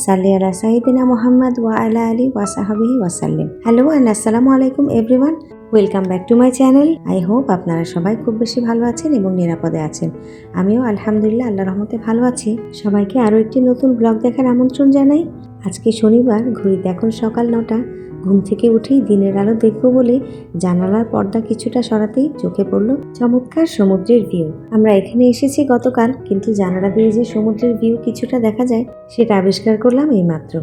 সাল্লি আলা সাইয়্যিদিনা মুহাম্মদ ওয়া আলা আলিহি ওয়া সাহবিহি ওয়া সাল্লিম। হ্যালো এন্ড আসসালামু আলাইকুম everyone, welcome back to my channel. I hope আপনারা সবাই খুব বেশি ভালো আছেন এবং নিরাপদে আছেন। আমিও আলহামদুলিল্লাহ আল্লাহর রহমতে ভালো আছি। সবাইকে আরও একটি নতুন ব্লগ দেখার আমন্ত্রণ জানাই। আজকে শনিবার, ঘড়িতে এখন সকাল 9টা। ঘুম থেকে উঠেই দিনের আলো দেখব বলে জানালার পর্দা কিছুটা সরাতেই চোখে পড়ল চমৎকার সমুদ্রের ভিউ। আমরা এখানে এসেছি গতকাল, কিন্তু জানালা দিয়ে যে সমুদ্রের ভিউ কিছুটা দেখা যায় সেটা আবিষ্কার করলাম এইমাত্র।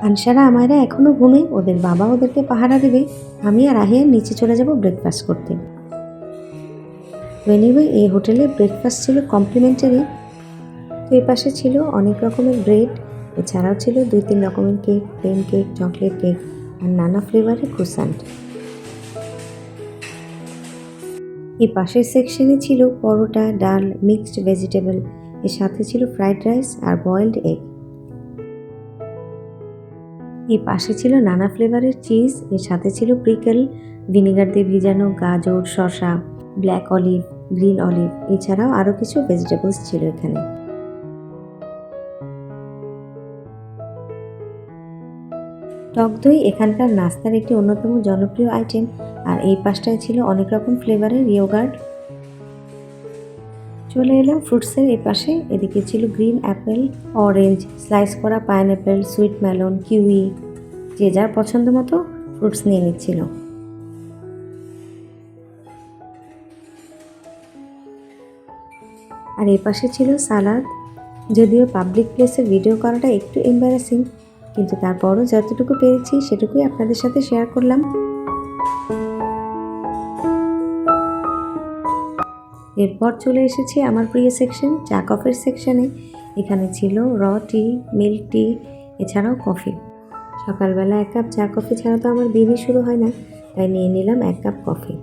আনসারা আমায়রা এখনো ঘুমে, ওদের বাবা ওদেরকে পাহারা দেবে। আমি আর আহিয়ান নিচে চলে যাব ব্রেকফাস্ট করতে। এনিওয়ে, এই হোটেলে ব্রেকফাস্ট ছিল কমপ্লিমেন্টারি। তো এই পাশে ছিল অনেক রকমের ব্রেড, এছাড়াও ছিল 2-3 রকমের cake, plain cake, chocolate cake আর নানা ফ্লেভারের ক্রোসান্ট। এই পাশের সেকশনে ছিল পরোটা, ডাল, মিক্সড ভেজিটেবল, এর সাথে ছিল ফ্রাইড রাইস আর বয়েলড এগ। এই পাশে ছিল নানা ফ্লেভারের চিজ, এর সাথে ছিল প্রিকেল, ভিনেগার দিয়ে ভিজানো গাজর, শসা, ব্ল্যাক অলিভ, গ্রিন অলিভ, এছাড়াও আরও কিছু ভেজিটেবলস ছিল এখানে। টক দই এখানকার নাস্তার একটি অন্যতম জনপ্রিয় আইটেম। আর এই পাশটায় ছিল অনেক রকম ফ্লেভারের ইয়োগার্ট। চলে এলাম ফ্রুটসের এই পাশে। এদিকে ছিল গ্রিন অ্যাপেল, অরেঞ্জ, স্লাইস করা পাইনঅ্যাপেল, সুইট মেলন, কিউই, যে যার পছন্দ মতো ফ্রুটস নিয়ে নিচ্ছিল। আর এই পাশে ছিল সালাদ। যদিও পাবলিক প্লেসে ভিডিও করাটা একটু এম্বারাসিং, কিন্তু তারপরও যতটুকু পেরেছি সেটুকুই আপনাদের সাথে শেয়ার করলাম। এরপর চলে এসেছি আমার প্রিয় সেকশন, চা কফির সেকশনে। এখানে ছিল র টি, মিল্ক টি, এছাড়াও কফি। সকালবেলা 1 কাপ চা কফি ছাড়া তো আমার দিনই শুরু হয় না, তাই নিয়ে নিলাম 1 কাপ কফি।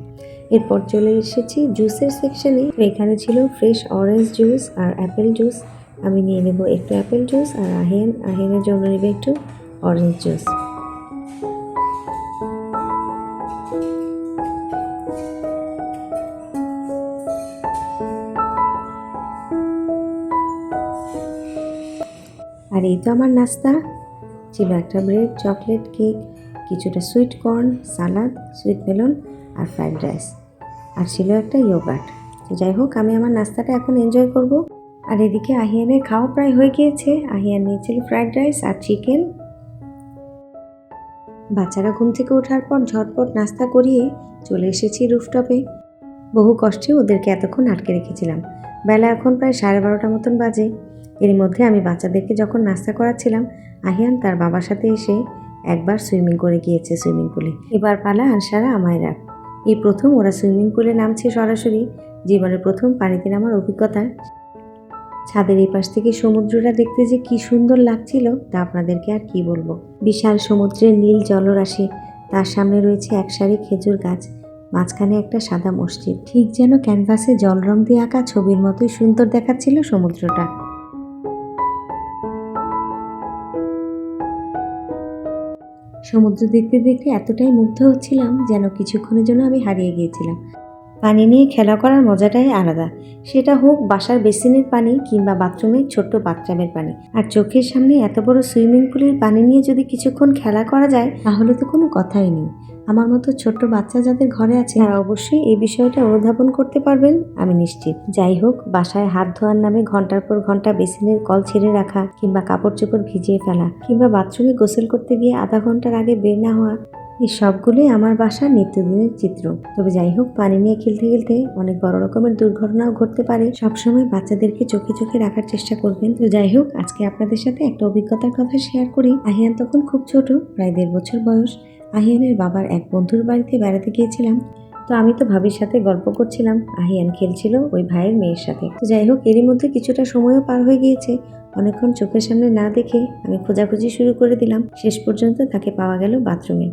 এরপর চলে এসেছি জুসের সেকশনে। এখানে ছিল ফ্রেশ অরেঞ্জ জুস আর অ্যাপেল জুস। আমি নিয়ে নেব একটু অ্যাপেল জুস, আর আহিয়ানের জন্য নেবে একটু অরেঞ্জ জুস। আর এই তো আমার নাস্তা ছিল, একটা ব্রেড, চকলেট কেক, কিছুটা সুইট কর্ন, সালাদ, সুইট মেলন আর ফ্রাইড রাইস, আর ছিল একটা ইয়োগার্ট। তো যাই হোক, আমি আমার নাস্তাটা এখন এনজয় করব। আর এদিকে আহিয়ানের খাওয়া প্রায় হয়ে গিয়েছে। আহিয়ান নিয়েছিল ফ্রাইড রাইস আর চিকেন। বাচ্চারা ঘুম থেকে ওঠার পর ঝটপট নাস্তা করিয়ে চলে এসেছি রুফটপে। বহু কষ্টে ওদেরকে এতক্ষণ আটকে রেখেছিলাম। বেলা এখন প্রায় 12:30 মতন বাজে। এর মধ্যে আমি বাচ্চাদেরকে যখন নাস্তা করাচ্ছিলাম, আহিয়ান তার বাবার সাথে এসে একবার সুইমিং করে গিয়েছে সুইমিং পুলে। এবার পালা আনসারা আমায়রা। এই প্রথম ওরা সুইমিং পুলে নামছে সরাসরি। জীবনের প্রথম পানিতে নামার অভিজ্ঞতা। ছাদের এই পাশ থেকে সমুদ্রটা দেখতে যে কি সুন্দর লাগছিল তা আপনাদেরকে আর কি বলবো। বিশাল সমুদ্রের নীল জলরাশি, তার সামনে রয়েছে এক সারি খেজুর গাছ, মাঝখানে একটা সাদা মসজিদ। ঠিক যেন ক্যানভাসে জল রং দিয়ে আঁকা ছবির মতোই সুন্দর দেখাচ্ছিল সমুদ্রটা। সমুদ্র দেখতে দেখতে এতটাই মুগ্ধ হচ্ছিলাম যেন কিছুক্ষণের জন্য আমি হারিয়ে গিয়েছিলাম। পানি নিয়ে খেলা করার মজাটাই আলাদা, সেটা হোক বাসার বেসিনের পানি কিংবা বাথরুমের ছোট্ট বাথটাবের পানি। আর চোখের সামনে এত বড় সুইমিং পুলের পানি নিয়ে যদি কিছুক্ষণ খেলা করা যায় তাহলে তো কোনো কথাই নেই। আমার মতো ছোট্ট বাচ্চা যাদের ঘরে আছে তারা অবশ্যই এই বিষয়টা অনুধাবন করতে পারবেন, আমি নিশ্চিত। যাই হোক, বাসায় হাত ধোয়ার নামে ঘন্টার পর ঘন্টা বেসিনের কল ছেড়ে রাখা, কিংবা কাপড় চোপড় ভিজিয়ে ফেলা, কিংবা বাথরুমে গোসল করতে গিয়ে আধা ঘন্টার আগে বের না হওয়া, এই সবগুলোই আমার বাসার নিত্যদিনের চিত্র। তবে যাই হোক, পানি নিয়ে খেলতে খেলতে অনেক বড় রকমের দুর্ঘটনাও ঘটতে পারে। সবসময় বাচ্চাদেরকে চোখে চোখে রাখার চেষ্টা করবেন। তো যাই হোক, আজকে আপনাদের সাথে একটা অভিজ্ঞতার কথা শেয়ার করি। আহিয়ান তখন খুব ছোট, প্রায় 1.5 বছর বয়স। আহিয়ানের বাবার এক বন্ধুর বাড়িতে বেড়াতে গিয়েছিলাম। তো আমি তো ভাবির সাথে গল্প করছিলাম, আহিয়ান খেলছিল ওই ভাইয়ের মেয়ের সাথে। তো যাই হোক, এরই মধ্যে কিছুটা সময়ও পার হয়ে গিয়েছে। অনেকক্ষণ চোখের সামনে না দেখে আমি খোঁজাখুঁজি শুরু করে দিলাম। শেষ পর্যন্ত তাকে পাওয়া গেল বাথরুমে।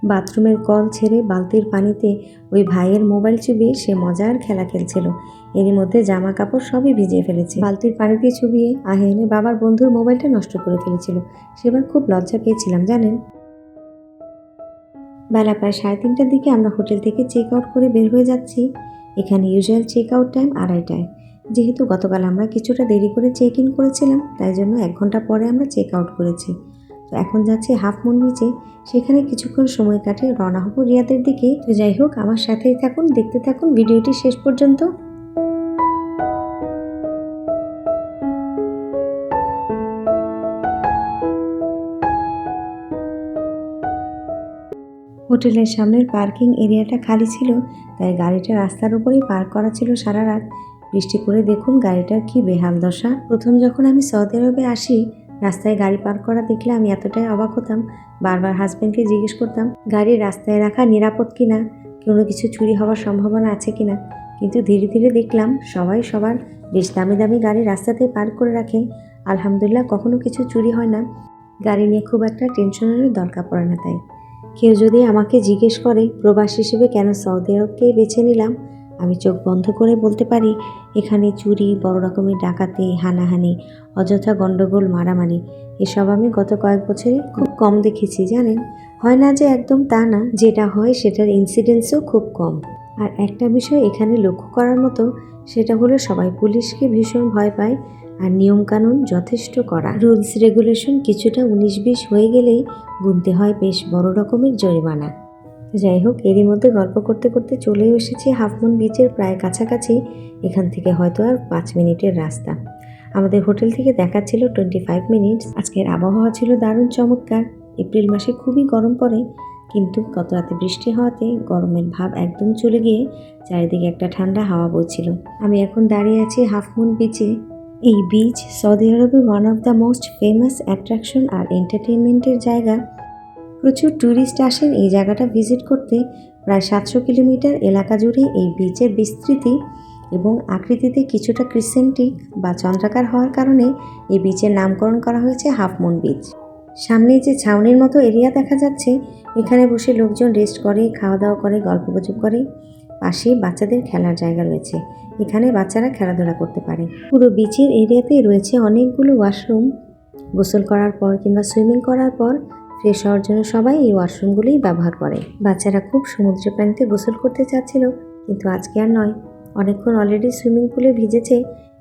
বাথরুমের কল ছেড়ে বালতির পানিতে ওই ভাইয়ের মোবাইল চুবিয়ে সে মজার খেলা খেলছিল। এরই মধ্যে জামা কাপড় সবই ভিজিয়ে ফেলেছে। বালতির পানিতে চুবিয়ে আহিয়ানের বাবার বন্ধুর মোবাইলটা নষ্ট করে ফেলেছিল। সেবার খুব লজ্জা পেয়েছিলাম জানেন। বেলা প্রায় 3:30টার দিকে আমরা হোটেল থেকে চেক আউট করে বের হয়ে যাচ্ছি। এখানে ইউজুয়াল চেক আউট টাইম 2:30টায়। যেহেতু গতকাল আমরা কিছুটা দেরি করে চেক ইন করেছিলাম, তাই জন্য 1 ঘন্টা পরে আমরা চেক আউট করেছি। তো এখন যাচ্ছি হাফ মুন বিচে, সেখানে কিছুক্ষণ সময় কাটে রওনা হব রিয়াদের দিকে। তো যাই হোক, আমার সাথেই থাকুন, দেখতে থাকুন ভিডিওটি শেষ পর্যন্ত। হোটেলের সামনের পার্কিং এরিয়াটা খালি ছিল, তাই গাড়িটা রাস্তার উপরেই পার্ক করা ছিল সারা রাত। বৃষ্টি করে দেখুন গাড়িটার কি বেহাল দশা। প্রথম যখন আমি সৌদি আরবে আসি, রাস্তায় গাড়ি পার্ক করা দেখলে আমি এতটাই অবাক হতাম, বারবার হাজব্যান্ডকে জিজ্ঞেস করতাম গাড়ি রাস্তায় রাখা নিরাপদ কিনা, কোনো কিছু চুরি হওয়ার সম্ভাবনা আছে কিনা। কিন্তু ধীরে ধীরে দেখলাম সবাই সবার বেশ দামি দামি গাড়ি রাস্তাতে পার্ক করে রাখে। আলহামদুলিল্লাহ, কখনো কিছু চুরি হয় না। গাড়ি নিয়ে খুব একটা টেনশনের দরকার পড়ে না। তাই কেউ যদি আমাকে জিজ্ঞেস করে প্রবাসী হিসেবে কেন সৌদি আরবকেই বেছে নিলাম, আমি চোখ বন্ধ করে বলতে পারি, এখানে চুরি, বড় রকমের ডাকাতি, হানাহানি, অযথা গণ্ডগোল, মারামারি এসব আমি গত কয়েক বছরে খুব কম দেখেছি। জানেন, হয় না যে একদম তা না, যেটা হয় সেটার ইনসিডেন্সও খুব কম। আর একটা বিষয় এখানে লক্ষ্য করার মতো, সেটা হলো সবাই পুলিশকে ভীষণ ভয় পায়, আর নিয়মকানুন যথেষ্ট করা। রুলস রেগুলেশন কিছুটা 19-20 হয়ে গেলেই গুনতে হয় বেশ বড় রকমের জরিমানা। যাই হোক, এরই মধ্যে গল্প করতে করতে চলেও এসেছি হাফ মুন বিচের প্রায় কাছাকাছি। এখান থেকে হয়তো আর 5 মিনিটের রাস্তা। আমাদের হোটেল থেকে দেখাচ্ছিল 25 মিনিটস। আজকের আবহাওয়া ছিল দারুণ চমৎকার। এপ্রিল মাসে খুবই গরম পড়ে, কিন্তু গত রাতে বৃষ্টি হওয়াতে গরমের ভাব একদম চলে গিয়ে চারিদিকে একটা ঠান্ডা হাওয়া বইছিল। আমি এখন দাঁড়িয়ে আছি হাফ মুন বিচে। এই বিচ সৌদি আরবে one of the most famous attraction আর এন্টারটেইনমেন্টের জায়গা। প্রচুর ট্যুরিস্ট আসেন এই জায়গাটা ভিজিট করতে। প্রায় 700 কিলোমিটার এলাকা জুড়ে এই বিচের বিস্তৃতি, এবং আকৃতিতে কিছুটা ক্রিসেন্টিক বা চন্দ্রাকার হওয়ার কারণে এই বিচের নামকরণ করা হয়েছে হাফ মুন বিচ। সামনে যে ছাউনির মতো এরিয়া দেখা যাচ্ছে, এখানে বসে লোকজন রেস্ট করে, খাওয়া দাওয়া করে, গল্পগুজব করে। পাশে বাচ্চাদের খেলার জায়গা রয়েছে, এখানে বাচ্চারা খেলাধুলা করতে পারে। পুরো বিচের এরিয়াতেই রয়েছে অনেকগুলো ওয়াশরুম। গোসল করার পর কিংবা সুইমিং করার পর ফ্রেশ হওয়ার জন্য সবাই এই ওয়াশরুমগুলোই ব্যবহার করে। বাচ্চারা খুব সমুদ্রের পানিতে গোসল করতে চাচ্ছিল, কিন্তু আজকে আর নয়। অনেকক্ষণ অলরেডি সুইমিং পুলে ভিজেছে,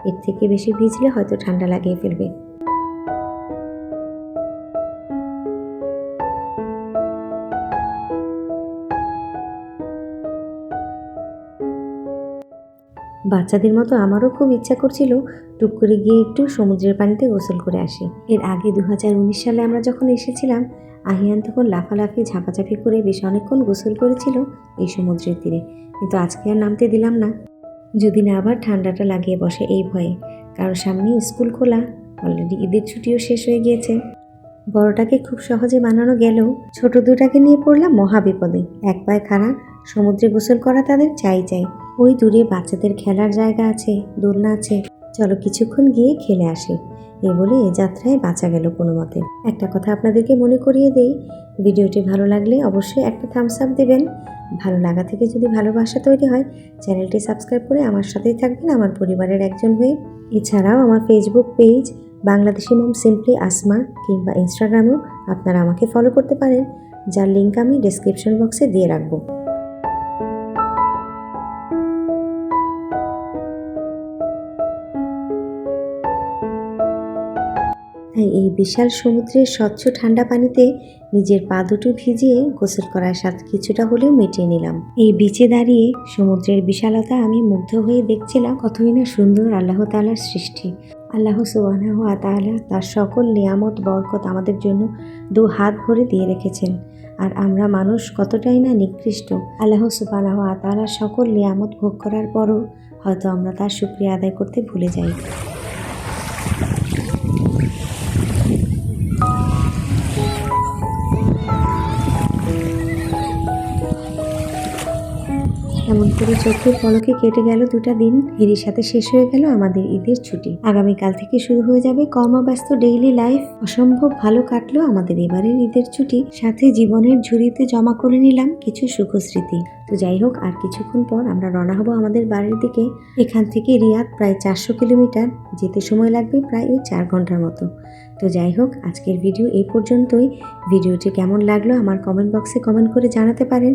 এর থেকে বেশি ভিজলে হয়তো ঠান্ডা লাগিয়ে ফেলবে। বাচ্চাদের মতো আমারও খুব ইচ্ছা করছিল টুক করে গিয়ে একটু সমুদ্রের পানিতে গোসল করে আসি। এর আগে 2019 সালে আমরা যখন এসেছিলাম, আহিয়ান তখন লাফালাফি ঝাপাঝাপি করে বেশ অনেকক্ষণ গোসল করেছিল এই সমুদ্রের তীরে, কিন্তু আজকে আর নামতে দিলাম না, যদি না আবার ঠান্ডাটা লাগিয়ে বসে এই ভয়ে। কারণ সামনে স্কুল খোলা, অলরেডি ঈদের ছুটিও শেষ হয়ে গিয়েছে। বড়টাকে খুব সহজে মানানো গেলেও ছোট দুটাকে নিয়ে পড়লাম মহা বিপদে। এক পায়ে খাড়া, সমুদ্রে গোসল করা তাদের চাই। ওই দূরে বাচ্চাদের খেলার জায়গা আছে, দোলনা আছে, চলো কিছুক্ষণ গিয়ে খেলে আসি। এই বলে এ যাত্রায় বাঁচা গেল কোনো মতে। একটা কথা আপনাদেরকে মনে করিয়ে দেই, ভিডিওটি ভালো লাগলে অবশ্যই একটা থামস আপ দেবেন। ভালো লাগা থেকে যদি ভালোবাসা তৈরি হয়, চ্যানেলটি সাবস্ক্রাইব করে আমার সাথেই থাকবেন আমার পরিবারের একজন হয়ে। এছাড়াও আমার ফেসবুক পেজ বাংলাদেশি মম সিম্পলি আসমা, কিংবা ইনস্টাগ্রামেও আপনারা আমাকে ফলো করতে পারেন, যার লিঙ্ক আমি ডেসক্রিপশন বক্সে দিয়ে রাখবো। তাই এই বিশাল সমুদ্রের স্বচ্ছ ঠান্ডা পানিতে নিজের পা দুটো ভিজিয়ে গোসল করার স্বাদ কিছুটা হলেও মিটিয়ে নিলাম। এই বিচে দাঁড়িয়ে সমুদ্রের বিশালতা আমি মুগ্ধ হয়ে দেখছিলাম। কতই না সুন্দর আল্লাহ তাআলার সৃষ্টি। আল্লাহ সুবহানাহু ওয়া তাআলা তার সকল নিয়ামত বরকত আমাদের জন্য 2 হাত ভরে দিয়ে রেখেছেন, আর আমরা মানুষ কতটাই না নিকৃষ্ট। আল্লাহ সুবহানাহু ওয়া তাআলার সকল নিয়ামত ভোগ করার পরও হয়তো আমরা তার শুকরিয়া আদায় করতে ভুলে যাই। এমন করে চোখের পলকে কেটে গেল 2টা দিন। এরই সাথে শেষ হয়ে গেল আমাদের ঈদের ছুটি। আগামীকাল থেকে শুরু হয়ে যাবে কর্মব্যস্ত ডেইলি লাইফ। অসম্ভব ভালো কাটলো আমাদের এবারের ঈদের ছুটি, সাথে জীবনের ঝুড়িতে জমা করে নিলাম কিছু সুখস্মৃতি। তো যাই হোক, আর কিছুক্ষণ পর আমরা রওনা হব আমাদের বাড়ির দিকে। এখান থেকে রিয়াদ প্রায় 400 কিলোমিটার, যেতে সময় লাগবে প্রায় 4 ঘন্টার মতো। তো যাই হোক, আজকের ভিডিও এই পর্যন্তই। ভিডিওটি কেমন লাগলো আমার কমেন্ট বক্সে কমেন্ট করে জানাতে পারেন।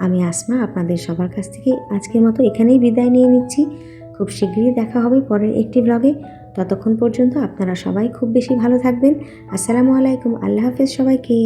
আমি আসমা আপনাদের সবার কাছ থেকে আজকের মতো এখানেই বিদায় নিয়ে নিচ্ছি। খুব খুব শীঘ্রই দেখা হবে পরের একটি ব্লগে। ততক্ষণ পর্যন্ত আপনারা সবাই খুব বেশি ভালো থাকবেন। আসসালামু আলাইকুম, আল্লাহ হাফেজ সবাইকে।